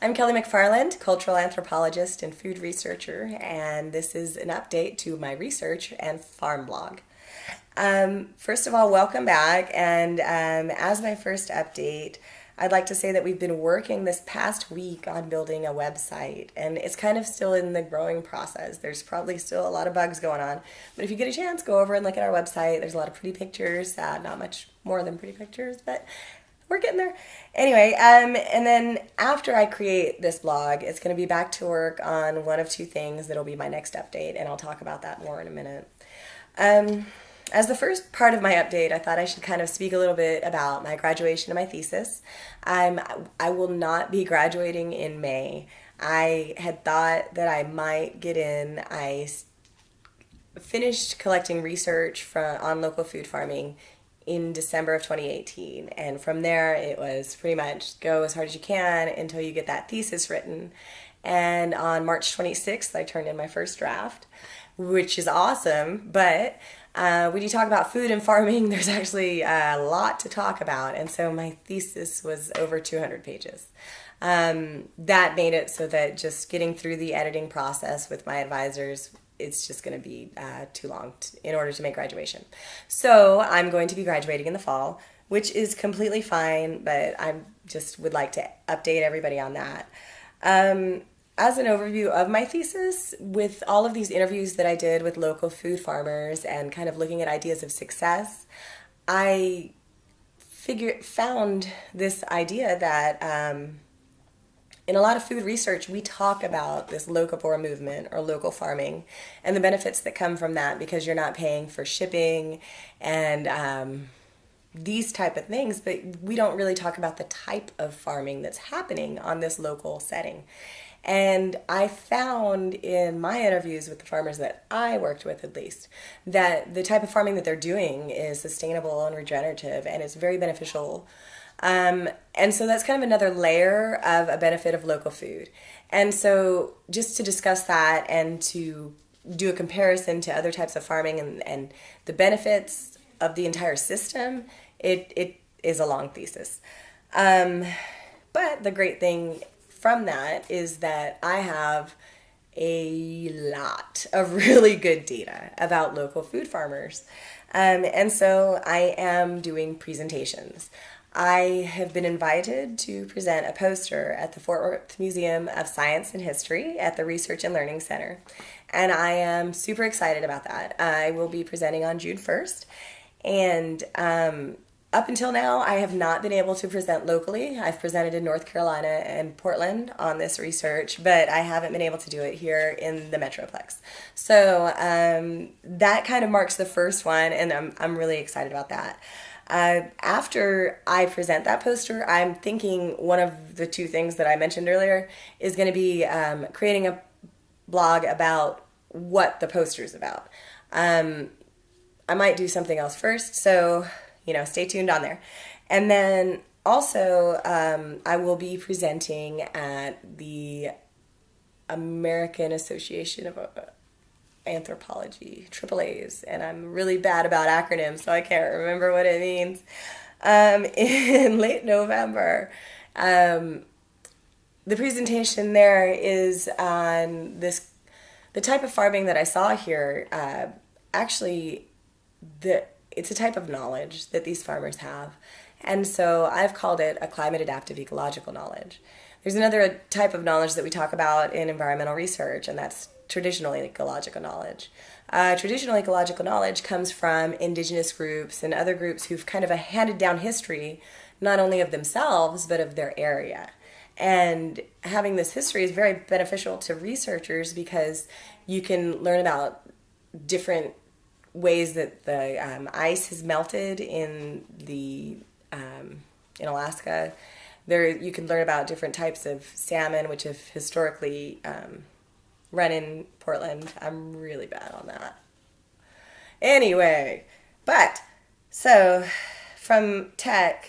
I'm Kelly McFarland, cultural anthropologist and food researcher, and this is an update to my research and farm blog. First of all, welcome back, and as my first update, I'd like to say that we've been working this past week on building a website, and it's kind of still in the growing process. There's probably still a lot of bugs going on, but if you get a chance, go over and look at our website. There's a lot of pretty pictures, not much more than pretty pictures, but we're getting there. Anyway, and then after I create this blog, it's going to be back to work on one of two things that'll be my next update, and I'll talk about that more in a minute. As the first part of my update, I thought I should kind of speak a little bit about my graduation and my thesis. I will not be graduating in May. I had thought that I might get in. I finished collecting research on local food farming in December of 2018, and from there it was pretty much go as hard as you can until you get that thesis written. And on March 26th, I turned in my first draft, which is awesome, but when you talk about food and farming, there's actually a lot to talk about, and so my thesis was over 200 pages. That made it so that just getting through the editing process with my advisors, it's just going to be too long in order to make graduation. So I'm going to be graduating in the fall, which is completely fine, but I just would like to update everybody on that. As an overview of my thesis, with all of these interviews that I did with local food farmers and kind of looking at ideas of success, I found this idea that in a lot of food research, we talk about this locavore movement or local farming and the benefits that come from that because you're not paying for shipping and these type of things, but we don't really talk about the type of farming that's happening on this local setting. And I found in my interviews with the farmers that I worked with, at least, that the type of farming that they're doing is sustainable and regenerative, and it's very beneficial. And so that's kind of another layer of a benefit of local food. And so just to discuss that and to do a comparison to other types of farming and the benefits of the entire system, it is a long thesis. But the great thing from that is that I have a lot of really good data about local food farmers. And so I am doing presentations. I have been invited to present a poster at the Fort Worth Museum of Science and History at the Research and Learning Center. And I am super excited about that. I will be presenting on June 1st. And up until now, I have not been able to present locally. I've presented in North Carolina and Portland on this research, but I haven't been able to do it here in the Metroplex. So that kind of marks the first one, and I'm really excited about that. After I present that poster, I'm thinking one of the two things that I mentioned earlier is going to be creating a blog about what the poster is about. I might do something else first, so stay tuned on there. And then also, I will be presenting at the American Association of Anthropology, AAA's, and I'm really bad about acronyms, so I can't remember what it means, in late November. The presentation there is on the type of farming that I saw here. It's a type of knowledge that these farmers have, and so I've called it a climate adaptive ecological knowledge. There's another type of knowledge that we talk about in environmental research, and that's traditional ecological knowledge. Traditional ecological knowledge comes from indigenous groups and other groups who've kind of handed down history, not only of themselves, but of their area. And having this history is very beneficial to researchers because you can learn about different ways that the ice has melted in Alaska. You can learn about different types of salmon, which have historically run in Portland. I'm really bad on that. Anyway, so from tech,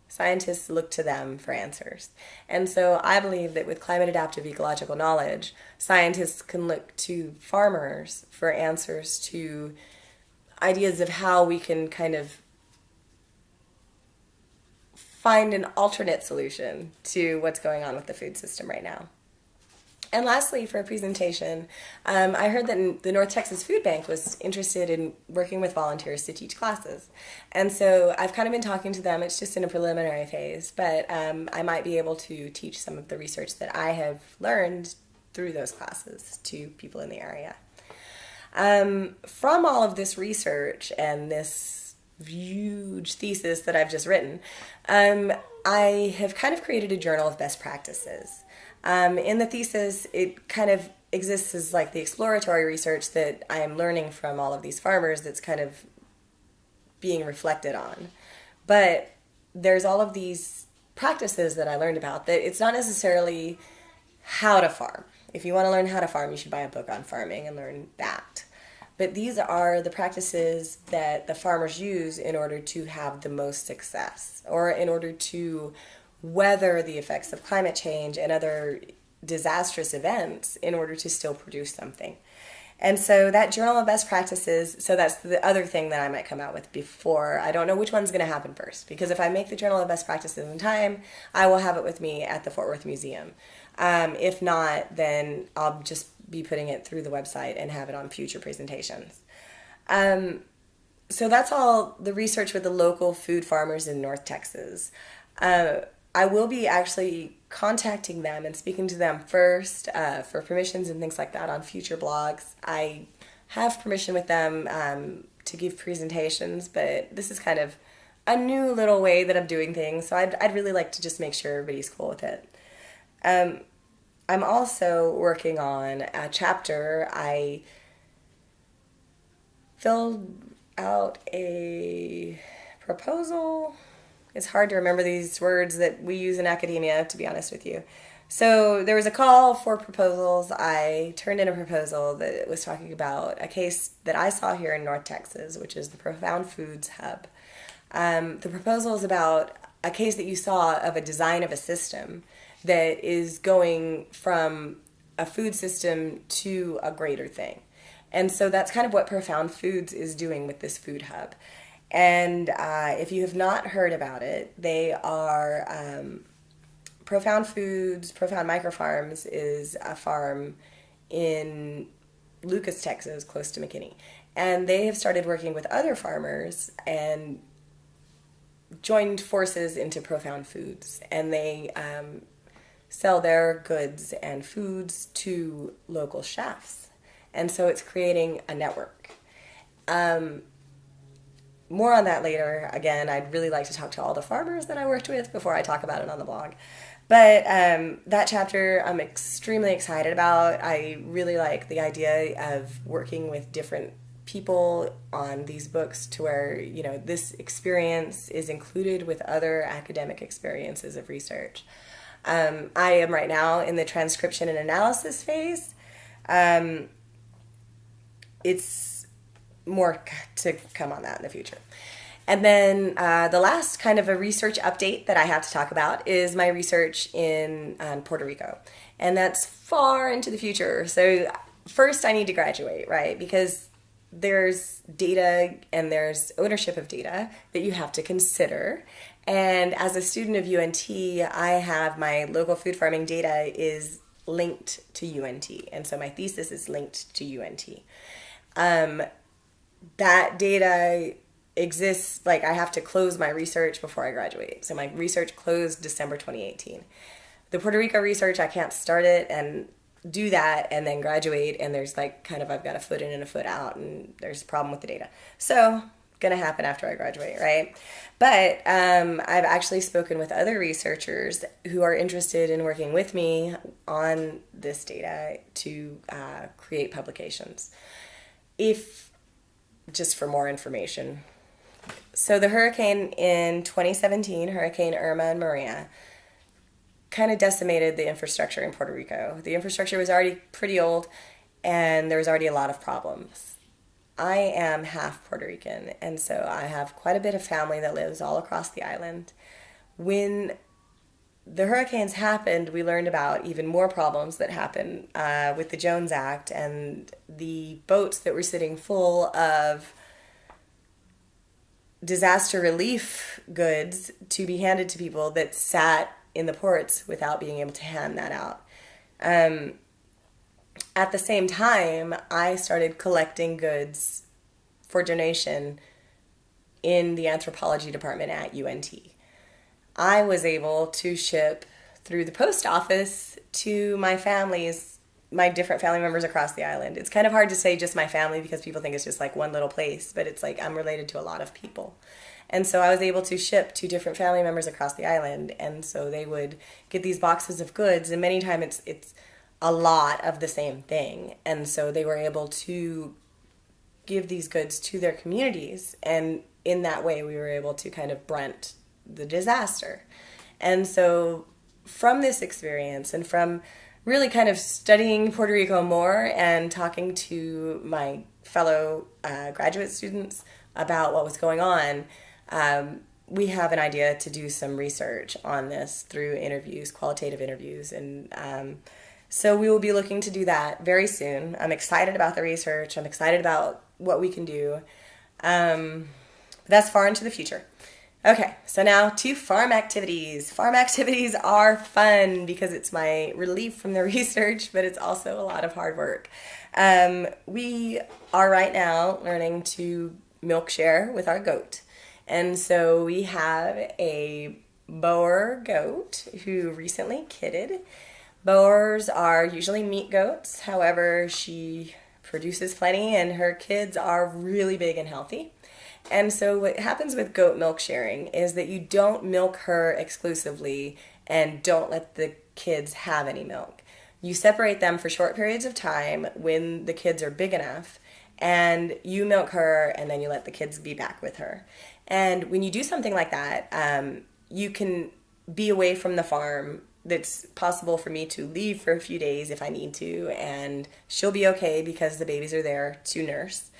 scientists look to them for answers. And so I believe that with climate adaptive ecological knowledge, scientists can look to farmers for answers to ideas of how we can kind of find an alternate solution to what's going on with the food system right now. And lastly, for a presentation, I heard that the North Texas Food Bank was interested in working with volunteers to teach classes. And so I've kind of been talking to them. It's just in a preliminary phase, but I might be able to teach some of the research that I have learned through those classes to people in the area. From all of this research and this huge thesis that I've just written, I have kind of created a journal of best practices. In the thesis, it kind of exists as like the exploratory research that I am learning from all of these farmers that's kind of being reflected on. But there's all of these practices that I learned about that it's not necessarily how to farm. If you want to learn how to farm, you should buy a book on farming and learn that. But these are the practices that the farmers use in order to have the most success, or in order to weather the effects of climate change and other disastrous events in order to still produce something. And so that journal of best practices, so that's the other thing that I might come out with before. I don't know which one's going to happen first, because if I make the journal of best practices in time, I will have it with me at the Fort Worth Museum. If not, then I'll just be putting it through the website and have it on future presentations. So that's all the research with the local food farmers in North Texas. I will be actually contacting them and speaking to them first for permissions and things like that on future blogs. I have permission with them to give presentations, but this is kind of a new little way that I'm doing things, so I'd really like to just make sure everybody's cool with it. I'm also working on a chapter. I filled out a proposal. It's hard to remember these words that we use in academia, to be honest with you. So there was a call for proposals. I turned in a proposal that was talking about a case that I saw here in North Texas, which is the Profound Foods Hub. The proposal is about a case that you saw of a design of a system that is going from a food system to a greater thing. And so that's kind of what Profound Foods is doing with this food hub. And if you have not heard about it, they are Profound Foods, Profound Microfarms is a farm in Lucas, Texas, close to McKinney. And they have started working with other farmers and joined forces into Profound Foods. And they sell their goods and foods to local chefs. And so it's creating a network. More on that later. Again, I'd really like to talk to all the farmers that I worked with before I talk about it on the blog. But that chapter I'm extremely excited about. I really like the idea of working with different people on these books to where, you know, this experience is included with other academic experiences of research. I am right now in the transcription and analysis phase. It's more to come on that in the future. And then the last kind of a research update that I have to talk about is my research in Puerto Rico. And that's far into the future. So first I need to graduate, right? Because there's data and there's ownership of data that you have to consider. And as a student of UNT, I have my local food farming data is linked to UNT. And so my thesis is linked to UNT. That data exists, like I have to close my research before I graduate. So my research closed December 2018. The Puerto Rico research, I can't start it and do that and then graduate, and there's like kind of, I've got a foot in and a foot out, and there's a problem with the data. So gonna happen after I graduate, right? But I've actually spoken with other researchers who are interested in working with me on this data to create publications. Just for more information. So the hurricane in 2017, Hurricane Irma and Maria, kind of decimated the infrastructure in Puerto Rico. The infrastructure was already pretty old, and there was already a lot of problems. I am half Puerto Rican, and so I have quite a bit of family that lives all across the island. When the hurricanes happened, we learned about even more problems that happened with the Jones Act and the boats that were sitting full of disaster relief goods to be handed to people that sat in the ports without being able to hand that out. At the same time, I started collecting goods for donation in the anthropology department at UNT. I was able to ship through the post office to my different family members across the island. It's kind of hard to say just my family because people think it's just like one little place, but it's like I'm related to a lot of people. And so I was able to ship to different family members across the island, and so they would get these boxes of goods, and many times it's a lot of the same thing. And so they were able to give these goods to their communities, and in that way we were able to kind of brunt the disaster. And so from this experience and from really kind of studying Puerto Rico more and talking to my fellow graduate students about what was going on, we have an idea to do some research on this through interviews, qualitative interviews, and so we will be looking to do that very soon. I'm excited about the research. I'm excited about what we can do. That's far into the future. Okay, so now to farm activities. Farm activities are fun because it's my relief from the research, but it's also a lot of hard work. We are right now learning to milk share with our goat. And so we have a Boer goat who recently kidded. Boers are usually meat goats. However, she produces plenty and her kids are really big and healthy. And so what happens with goat milk sharing is that you don't milk her exclusively and don't let the kids have any milk. You separate them for short periods of time when the kids are big enough, and you milk her and then you let the kids be back with her. And when you do something like that, you can be away from the farm. That's possible for me to leave for a few days if I need to, and she'll be okay because the babies are there to nurse.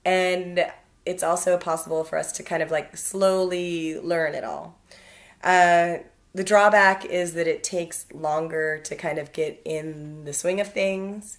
And it's also possible for us to kind of like slowly learn it all. The drawback is that it takes longer to kind of get in the swing of things.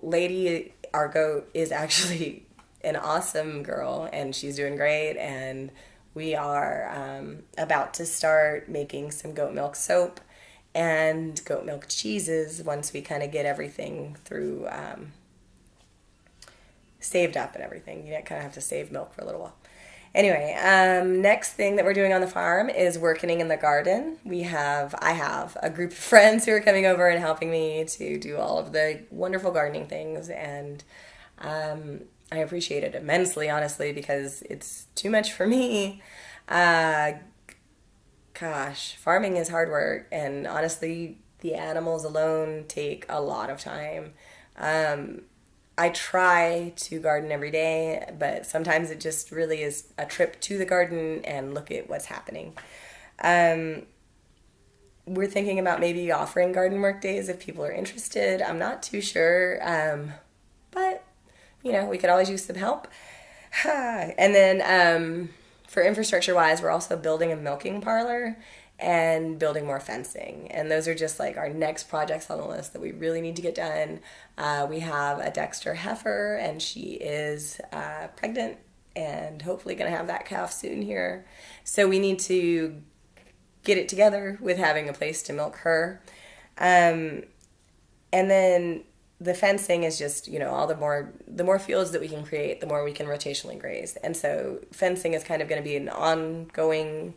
Lady, our goat, is actually an awesome girl and she's doing great, and we are about to start making some goat milk soap and goat milk cheeses once we kind of get everything through saved up and everything. You kind of have to save milk for a little while. Anyway, next thing that we're doing on the farm is working in the garden. I have a group of friends who are coming over and helping me to do all of the wonderful gardening things, and I appreciate it immensely, honestly, because it's too much for me. Farming is hard work, and honestly, the animals alone take a lot of time. I try to garden every day, but sometimes it just really is a trip to the garden and look at what's happening. We're thinking about maybe offering garden work days if people are interested. I'm not too sure, but we could always use some help. And then for infrastructure-wise, we're also building a milking parlor and building more fencing. And those are just like our next projects on the list that we really need to get done. We have a Dexter heifer, and she is pregnant and hopefully going to have that calf soon here. So we need to get it together with having a place to milk her. And then the fencing is just, all the more fields that we can create, the more we can rotationally graze. And so fencing is kind of going to be an ongoing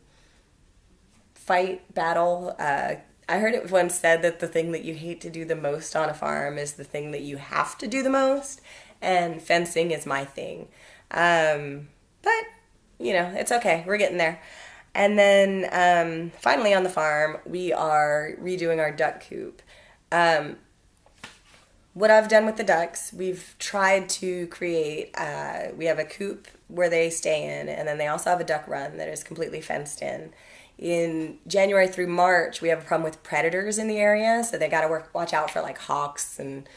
battle. I heard it once said that the thing that you hate to do the most on a farm is the thing that you have to do the most, and fencing is my thing. But, it's okay. We're getting there. And then finally on the farm, we are redoing our duck coop. What I've done with the ducks, we've tried to create, we have a coop where they stay in, and then they also have a duck run that is completely fenced in. In January through March, we have a problem with predators in the area, so they got to watch out for like hawks and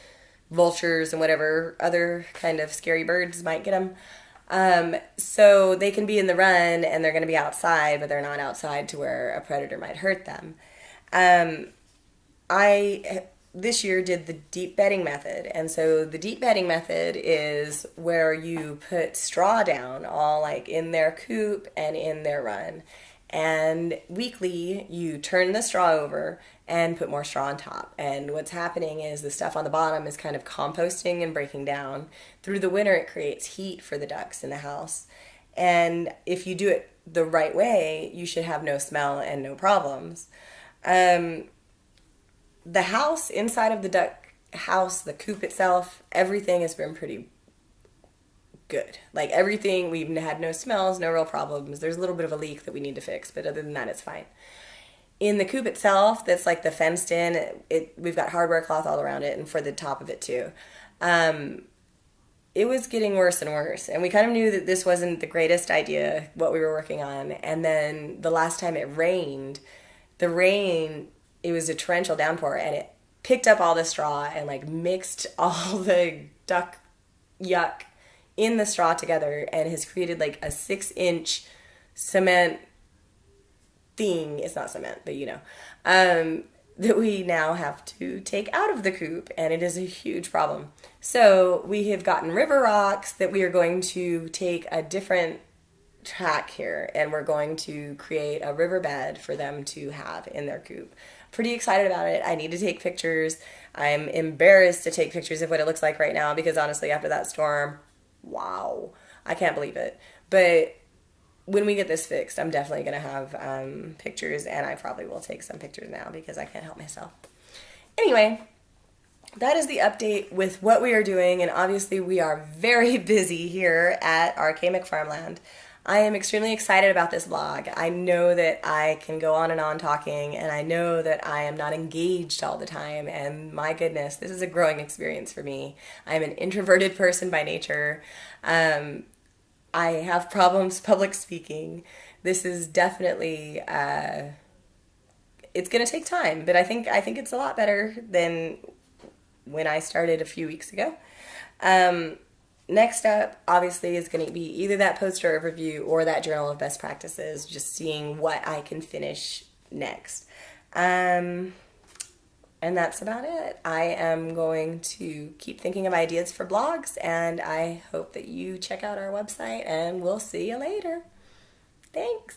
vultures and whatever other kind of scary birds might get them. So they can be in the run and they're going to be outside, but they're not outside to where a predator might hurt them. I this year did the deep bedding method. And so the deep bedding method is where you put straw down all like in their coop and in their run. And weekly you turn the straw over and put more straw on top. And what's happening is the stuff on the bottom is kind of composting and breaking down. Through the winter it creates heat for the ducks in the house. And if you do it the right way, you should have no smell and no problems. The house, inside of the duck house, the coop itself, everything has been pretty good. Like everything, we've had no smells, no real problems. There's a little bit of a leak that we need to fix, but other than that, it's fine. In the coop itself, that's like the fenced in, we've got hardware cloth all around it and for the top of it too. It was getting worse and worse, and we kind of knew that this wasn't the greatest idea, what we were working on. And then the last time it rained, it was a torrential downpour, and it picked up all the straw and like mixed all the duck yuck in the straw together and has created like a 6-inch cement thing. It's not cement, but that we now have to take out of the coop, and it is a huge problem. So we have gotten river rocks that we are going to take a different track here, and we're going to create a riverbed for them to have in their coop. Pretty excited about it. I need to take pictures. I'm embarrassed to take pictures of what it looks like right now because honestly, after that storm, wow, I can't believe it. But when we get this fixed, I'm definitely going to have pictures, and I probably will take some pictures now because I can't help myself. Anyway, that is the update with what we are doing, and obviously we are very busy here at RK McFarmland. I am extremely excited about this vlog. I know that I can go on and on talking, and I know that I am not engaged all the time, and my goodness, this is a growing experience for me. I'm an introverted person by nature. I have problems public speaking. This is definitely, it's going to take time, but I think it's a lot better than when I started a few weeks ago. Next up, obviously, is going to be either that poster overview or that journal of best practices, just seeing what I can finish next. And that's about it. I am going to keep thinking of ideas for blogs, and I hope that you check out our website, and we'll see you later. Thanks.